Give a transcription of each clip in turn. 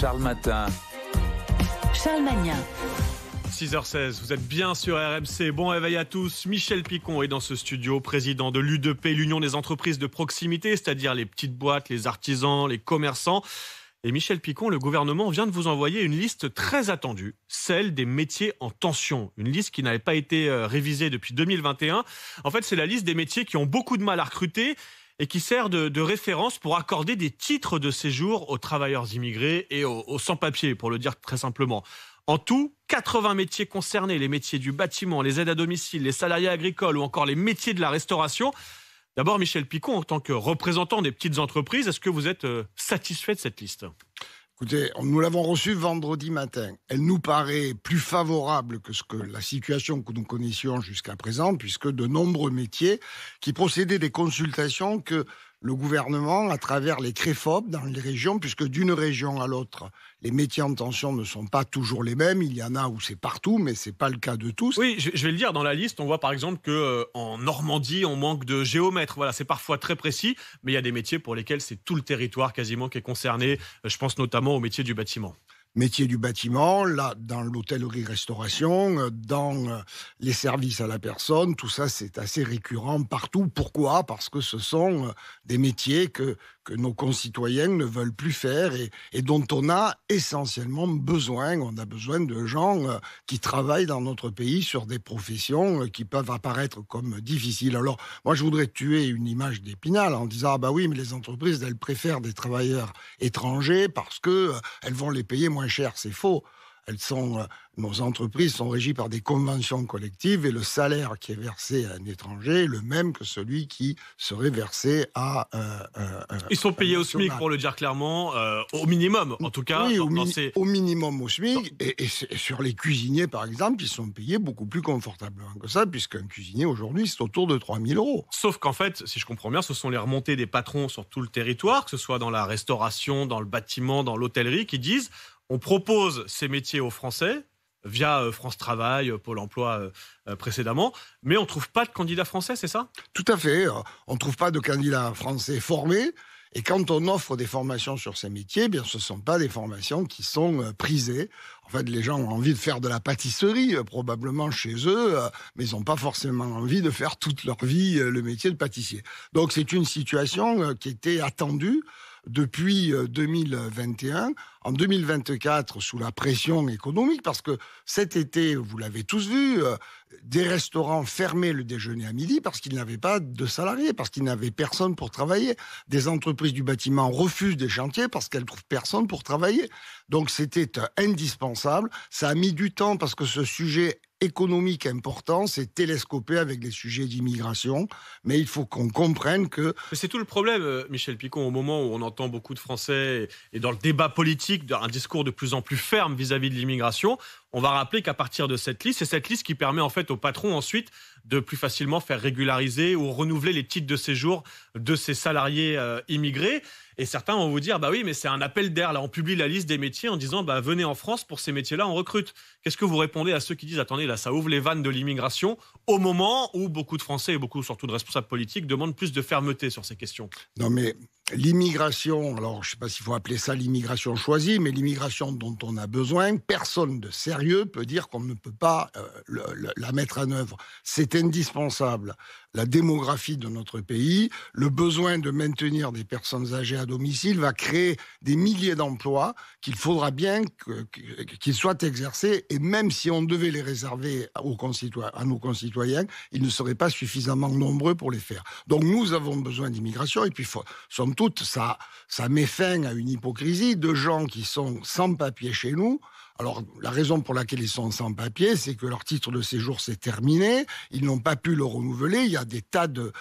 Charles Matin. Charles Magnin. 6h16, vous êtes bien sur RMC. Bon réveil à tous. Michel Picon est dans ce studio, président de l'U2P, l'Union des entreprises de proximité, c'est-à-dire les petites boîtes, les artisans, les commerçants. Et Michel Picon, le gouvernement vient de vous envoyer une liste très attendue, celle des métiers en tension. Une liste qui n'avait pas été révisée depuis 2021. En fait, c'est la liste des métiers qui ont beaucoup de mal à recruter et qui sert de référence pour accorder des titres de séjour aux travailleurs immigrés et aux sans-papiers, pour le dire très simplement. En tout, 80 métiers concernés, les métiers du bâtiment, les aides à domicile, les salariés agricoles ou encore les métiers de la restauration. D'abord, Michel Picon, en tant que représentant des petites entreprises, est-ce que vous êtes satisfait de cette liste ? Écoutez, nous l'avons reçue vendredi matin. Elle nous paraît plus favorable que la situation que nous connaissions jusqu'à présent, puisque de nombreux métiers qui procédaient des consultations que le gouvernement, à travers les CREFOP dans les régions, puisque d'une région à l'autre, les métiers en tension ne sont pas toujours les mêmes. Il y en a où c'est partout, mais c'est pas le cas de tous. Oui, je vais le dire, dans la liste, on voit par exemple qu'en Normandie, on manque de géomètres. Voilà, c'est parfois très précis, mais il y a des métiers pour lesquels c'est tout le territoire quasiment qui est concerné. Je pense notamment aux métiers du bâtiment. Métier du bâtiment, là, dans l'hôtellerie-restauration, dans les services à la personne, tout ça, c'est assez récurrent partout. Pourquoi ? Parce que ce sont des métiers que nos concitoyens ne veulent plus faire et dont on a essentiellement besoin. On a besoin de gens qui travaillent dans notre pays sur des professions qui peuvent apparaître comme difficiles. Alors, moi, je voudrais tuer une image d'Épinal en disant « Ah bah oui, mais les entreprises, elles préfèrent des travailleurs étrangers parce que elles vont les payer moins cher. » C'est faux. Nos entreprises sont régies par des conventions collectives et le salaire qui est versé à un étranger est le même que celui qui serait versé à Ils sont payés au SMIC, pour le dire clairement, au minimum, en tout cas. Oui, au minimum au SMIC. Et sur les cuisiniers, par exemple, ils sont payés beaucoup plus confortablement que ça, puisqu'un cuisinier, aujourd'hui, c'est autour de 3 000 €. Sauf qu'en fait, si je comprends bien, ce sont les remontées des patrons sur tout le territoire, que ce soit dans la restauration, dans le bâtiment, dans l'hôtellerie, qui disent on propose ces métiers aux Français via France Travail, Pôle emploi précédemment, mais on ne trouve pas de candidats français, c'est ça ? Tout à fait. On ne trouve pas de candidats français formés. Et quand on offre des formations sur ces métiers, bien, ce ne sont pas des formations qui sont prisées. En fait, les gens ont envie de faire de la pâtisserie, probablement chez eux, mais ils n'ont pas forcément envie de faire toute leur vie le métier de pâtissier. Donc, c'est une situation qui était attendue depuis 2021, en 2024, sous la pression économique, parce que cet été, vous l'avez tous vu, des restaurants fermaient le déjeuner à midi parce qu'ils n'avaient pas de salariés, parce qu'ils n'avaient personne pour travailler. Des entreprises du bâtiment refusent des chantiers parce qu'elles ne trouvent personne pour travailler. Donc c'était indispensable. Ça a mis du temps parce que ce sujet économique important, c'est télescopé avec les sujets d'immigration, mais il faut qu'on comprenne que... Mais c'est tout le problème, Michel Picon, au moment où on entend beaucoup de Français et dans le débat politique, un discours de plus en plus ferme vis-à-vis de l'immigration, on va rappeler qu'à partir de cette liste, c'est cette liste qui permet en fait aux patrons ensuite de plus facilement faire régulariser ou renouveler les titres de séjour de ces salariés immigrés. Et certains vont vous dire, bah oui, mais c'est un appel d'air. Là, on publie la liste des métiers en disant, bah venez en France pour ces métiers-là, on recrute. Qu'est-ce que vous répondez à ceux qui disent, attendez, là, ça ouvre les vannes de l'immigration au moment où beaucoup de Français et beaucoup surtout de responsables politiques demandent plus de fermeté sur ces questions. Non, mais l'immigration, alors je ne sais pas s'il faut appeler ça l'immigration choisie, mais l'immigration dont on a besoin, personne de sérieux peut dire qu'on ne peut pas la mettre en œuvre. C'est indispensable. La démographie de notre pays, le besoin de maintenir des personnes âgées à domicile va créer des milliers d'emplois qu'il faudra bien qu'ils soient exercés, et même si on devait les réserver à nos concitoyens, ils ne seraient pas suffisamment nombreux pour les faire. Donc nous avons besoin d'immigration, et puis somme toute, ça met fin à une hypocrisie de gens qui sont sans papier chez nous. Alors, la raison pour laquelle ils sont sans papier, c'est que leur titre de séjour s'est terminé, ils n'ont pas pu le renouveler, il y a des tas de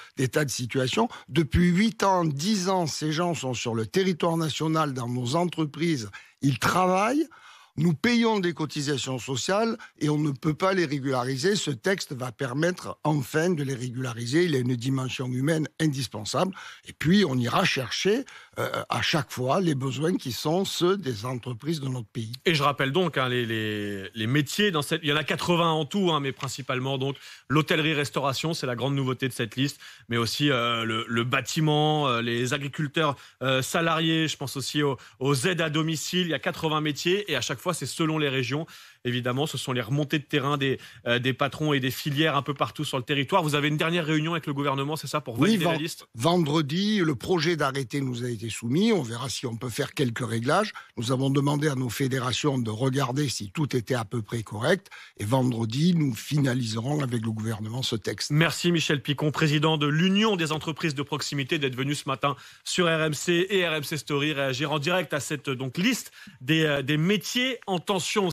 situations. Depuis 8 ans, 10 ans, ces gens sont sur le territoire national, dans nos entreprises, ils travaillent. Nous payons des cotisations sociales et on ne peut pas les régulariser. Ce texte va permettre enfin de les régulariser. Il a une dimension humaine indispensable. Et puis, on ira chercher à chaque fois les besoins qui sont ceux des entreprises de notre pays. Et je rappelle donc les métiers, il y en a 80 en tout, mais principalement donc l'hôtellerie-restauration, c'est la grande nouveauté de cette liste, mais aussi le bâtiment, les agriculteurs salariés, je pense aussi aux aides à domicile. Il y a 80 métiers et à chaque fois c'est selon les régions. Évidemment, ce sont les remontées de terrain des patrons et des filières un peu partout sur le territoire. Vous avez une dernière réunion avec le gouvernement, c'est ça, pour valider la liste ? Vendredi, le projet d'arrêté nous a été soumis. On verra si on peut faire quelques réglages. Nous avons demandé à nos fédérations de regarder si tout était à peu près correct. Et vendredi, nous finaliserons avec le gouvernement ce texte. Merci Michel Picon, président de l'Union des entreprises de proximité, d'être venu ce matin sur RMC et RMC Story réagir en direct à cette liste des métiers en tension.